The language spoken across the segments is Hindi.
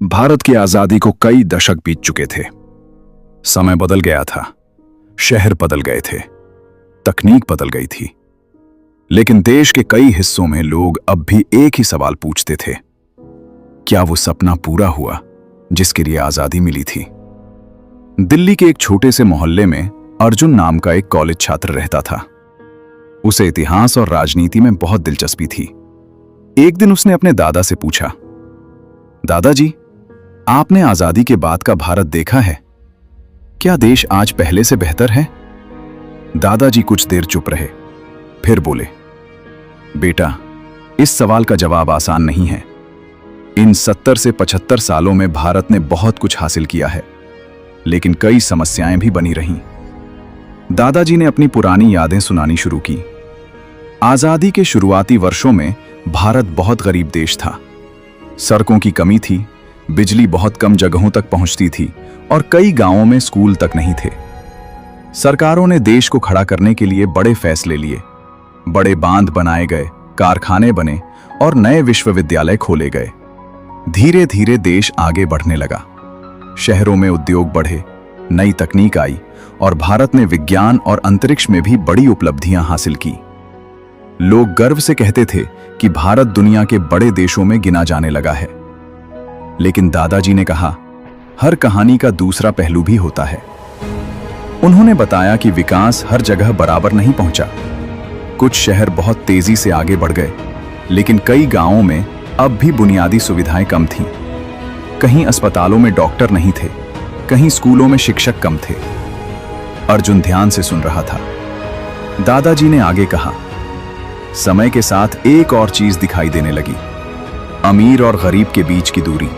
भारत की आजादी को कई दशक बीत चुके थे। समय बदल गया था, शहर बदल गए थे, तकनीक बदल गई थी, लेकिन देश के कई हिस्सों में लोग अब भी एक ही सवाल पूछते थे, क्या वो सपना पूरा हुआ जिसके लिए आजादी मिली थी? दिल्ली के एक छोटे से मोहल्ले में अर्जुन नाम का एक कॉलेज छात्र रहता था। उसे इतिहास और राजनीति में बहुत दिलचस्पी थी। एक दिन उसने अपने दादा से पूछा, दादाजी, आपने आजादी के बाद का भारत देखा है? क्या देश आज पहले से बेहतर है? दादाजी कुछ देर चुप रहे, फिर बोले, बेटा, इस सवाल का जवाब आसान नहीं है। इन 70 से 75 सालों में भारत ने बहुत कुछ हासिल किया है, लेकिन कई समस्याएं भी बनी रहीं। दादाजी ने अपनी पुरानी यादें सुनानी शुरू की। आजादी के शुरुआती वर्षों में भारत बहुत गरीब देश था। सड़कों की कमी थी, बिजली बहुत कम जगहों तक पहुंचती थी और कई गांवों में स्कूल तक नहीं थे। सरकारों ने देश को खड़ा करने के लिए बड़े फैसले लिए। बड़े बांध बनाए गए, कारखाने बने और नए विश्वविद्यालय खोले गए। धीरे धीरे देश आगे बढ़ने लगा। शहरों में उद्योग बढ़े, नई तकनीक आई और भारत ने विज्ञान और अंतरिक्ष में भी बड़ी उपलब्धियां हासिल की। लोग गर्व से कहते थे कि भारत दुनिया के बड़े देशों में गिना जाने लगा है। लेकिन दादाजी ने कहा, हर कहानी का दूसरा पहलू भी होता है। उन्होंने बताया कि विकास हर जगह बराबर नहीं पहुंचा। कुछ शहर बहुत तेजी से आगे बढ़ गए, लेकिन कई गांवों में अब भी बुनियादी सुविधाएं कम थीं। कहीं अस्पतालों में डॉक्टर नहीं थे, कहीं स्कूलों में शिक्षक कम थे। अर्जुन ध्यान से सुन रहा था। दादाजी ने आगे कहा, समय के साथ एक और चीज दिखाई देने लगी, अमीर और गरीब के बीच की दूरी।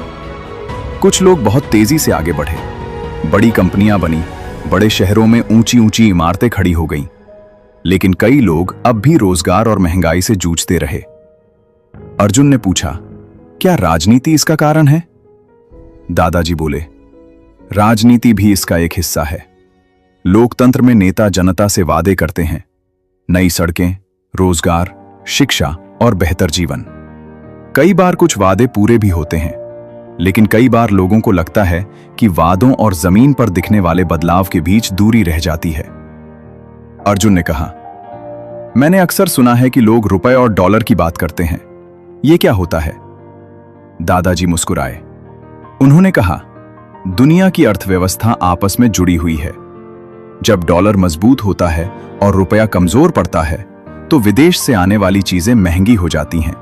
कुछ लोग बहुत तेजी से आगे बढ़े, बड़ी कंपनियां बनी, बड़े शहरों में ऊंची ऊंची इमारतें खड़ी हो गईं, लेकिन कई लोग अब भी रोजगार और महंगाई से जूझते रहे। अर्जुन ने पूछा, क्या राजनीति इसका कारण है? दादाजी बोले, राजनीति भी इसका एक हिस्सा है। लोकतंत्र में नेता जनता से वादे करते हैं, नई सड़कें, रोजगार, शिक्षा और बेहतर जीवन। कई बार कुछ वादे पूरे भी होते हैं, लेकिन कई बार लोगों को लगता है कि वादों और जमीन पर दिखने वाले बदलाव के बीच दूरी रह जाती है। अर्जुन ने कहा, मैंने अक्सर सुना है कि लोग रुपए और डॉलर की बात करते हैं, यह क्या होता है? दादाजी मुस्कुराए। उन्होंने कहा, दुनिया की अर्थव्यवस्था आपस में जुड़ी हुई है। जब डॉलर मजबूत होता है और रुपया कमजोर पड़ता है, तो विदेश से आने वाली चीजें महंगी हो जाती हैं,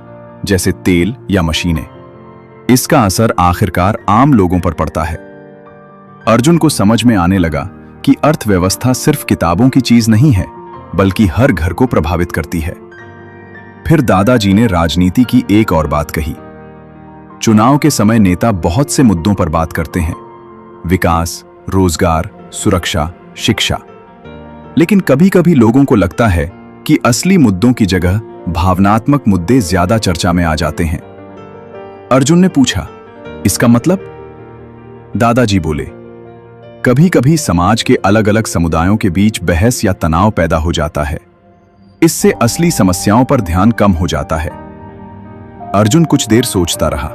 जैसे तेल या मशीनें। इसका असर आखिरकार आम लोगों पर पड़ता है। अर्जुन को समझ में आने लगा कि अर्थव्यवस्था सिर्फ किताबों की चीज नहीं है, बल्कि हर घर को प्रभावित करती है। फिर दादाजी ने राजनीति की एक और बात कही। चुनाव के समय नेता बहुत से मुद्दों पर बात करते हैं, विकास, रोजगार, सुरक्षा, शिक्षा। लेकिन कभी-कभी लोगों को लगता है कि असली मुद्दों की जगह भावनात्मक मुद्दे ज्यादा चर्चा में आ जाते हैं। अर्जुन ने पूछा, इसका मतलब? दादाजी बोले, कभी-कभी समाज के अलग-अलग समुदायों के बीच बहस या तनाव पैदा हो जाता है। इससे असली समस्याओं पर ध्यान कम हो जाता है। अर्जुन कुछ देर सोचता रहा,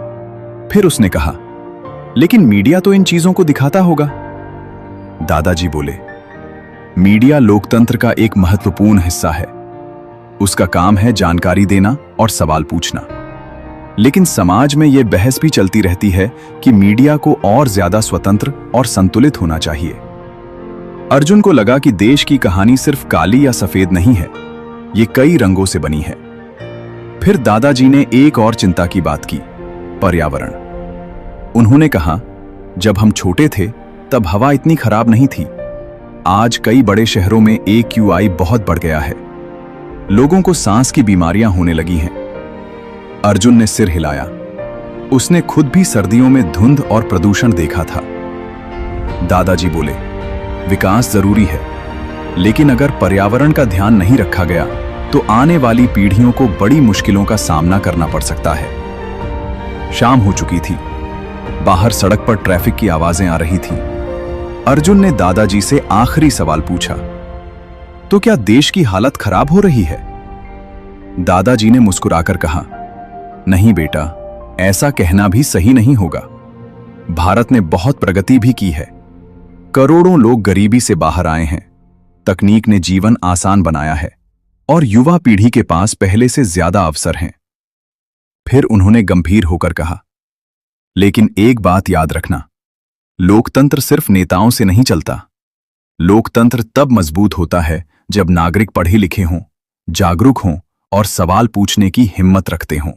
फिर उसने कहा, लेकिन मीडिया तो इन चीजों को दिखाता होगा। दादाजी बोले, मीडिया लोकतंत्र का एक महत्वपूर्ण हिस्सा है। उसका काम है जानकारी देना और सवाल पूछना। लेकिन समाज में यह बहस भी चलती रहती है कि मीडिया को और ज्यादा स्वतंत्र और संतुलित होना चाहिए। अर्जुन को लगा कि देश की कहानी सिर्फ काली या सफेद नहीं है, ये कई रंगों से बनी है। फिर दादाजी ने एक और चिंता की बात की, पर्यावरण। उन्होंने कहा, जब हम छोटे थे तब हवा इतनी खराब नहीं थी। आज कई बड़े शहरों में AQI बहुत बढ़ गया है। लोगों को सांस की बीमारियां होने लगी हैं। अर्जुन ने सिर हिलाया। उसने खुद भी सर्दियों में धुंध और प्रदूषण देखा था। दादाजी बोले, विकास जरूरी है, लेकिन अगर पर्यावरण का ध्यान नहीं रखा गया तो आने वाली पीढ़ियों को बड़ी मुश्किलों का सामना करना पड़ सकता है। शाम हो चुकी थी। बाहर सड़क पर ट्रैफिक की आवाजें आ रही थीं। अर्जुन ने दादाजी से आखिरी सवाल पूछा, तो क्या देश की हालत खराब हो रही है? दादाजी ने मुस्कुराकर कहा, नहीं बेटा, ऐसा कहना भी सही नहीं होगा। भारत ने बहुत प्रगति भी की है। करोड़ों लोग गरीबी से बाहर आए हैं। तकनीक ने जीवन आसान बनाया है और युवा पीढ़ी के पास पहले से ज्यादा अवसर हैं। फिर उन्होंने गंभीर होकर कहा, लेकिन एक बात याद रखना, लोकतंत्र सिर्फ नेताओं से नहीं चलता। लोकतंत्र तब मजबूत होता है जब नागरिक पढ़े लिखे हों, जागरूक हों और सवाल पूछने की हिम्मत रखते हों।